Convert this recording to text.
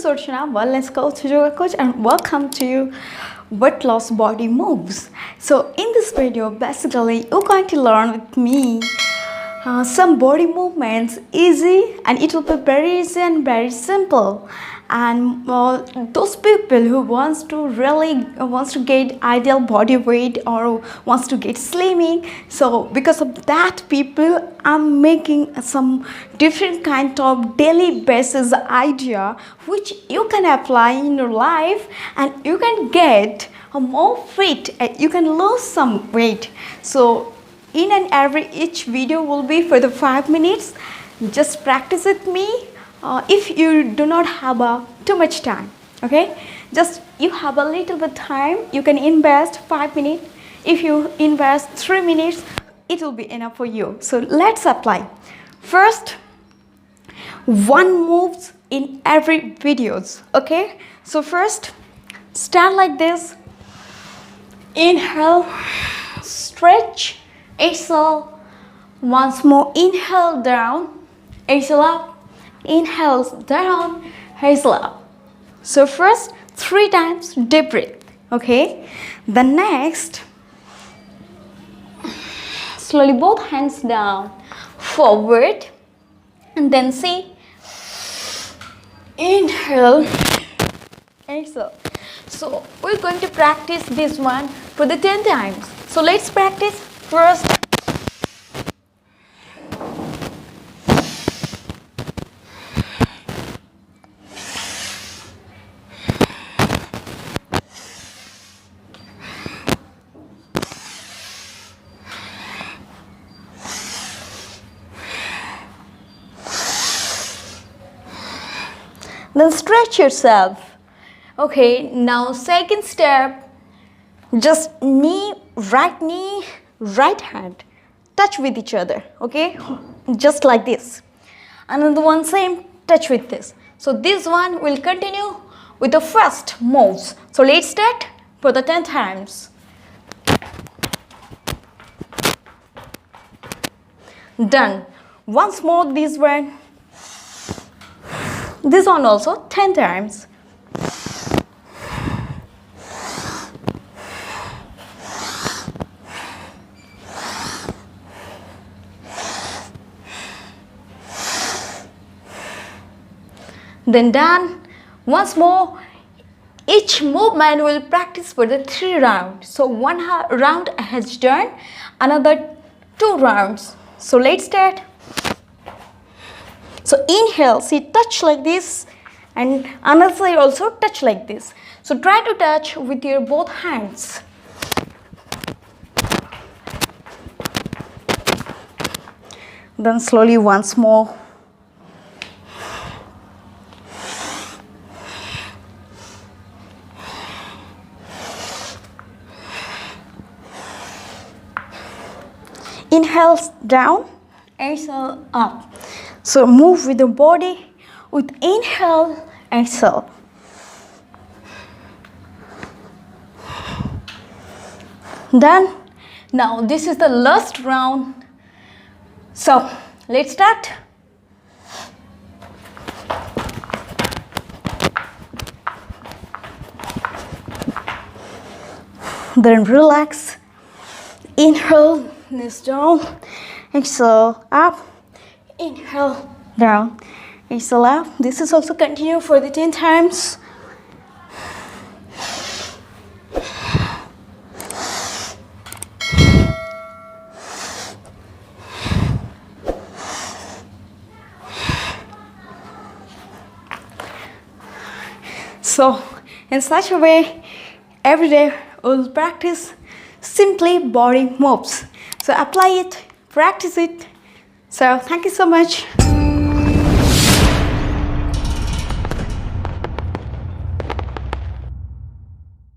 Archana, wellness coach, yoga coach, and welcome to weight loss body moves. So in this video, basically you're going to learn with me some body movements, easy, and it will be very easy and very simple. And those people who wants to get ideal body weight or wants to get slimming, so because of that people, I'm making some different kind of daily basis idea which you can apply in your life and you can get more fit and you can lose some weight. So in and every each video will be for the 5 minutes. Just practice with me. If you do not have too much time, okay, just you have a little bit time, you can invest 5 minutes. If you invest 3 minutes, it will be enough for you. So let's apply. First, one moves in every videos, okay. So first, stand like this, inhale, stretch, exhale, once more, inhale down, exhale up, inhales down, exhale up. So first 3 times deep breath, okay. The next, slowly both hands down, forward, and then see, inhale, exhale. So we're going to practice this one for the 10 times. So let's practice. First, then stretch yourself. Okay, now second step, just knee, right hand touch with each other, okay, just like this. Another one, same, touch with this. So this one will continue with the first moves. So let's start for the 10 times. Done. Once more this one. This one also 10 times. Then done. Once more, each movement will practice for the 3 rounds. So one round has done, another 2 rounds. So let's start. So inhale, see, touch like this, and another side also touch like this. So try to touch with your both hands. Then slowly once more. Inhale down, exhale up. So move with the body with inhale, exhale. Done. Now this is the last round. So let's start. Then relax. Inhale, knees down, exhale up, inhale down, exhale up. This is also continue for the 10 times. So in such a way, every day we'll practice simply body moves. So apply it, practice it. So thank you so much.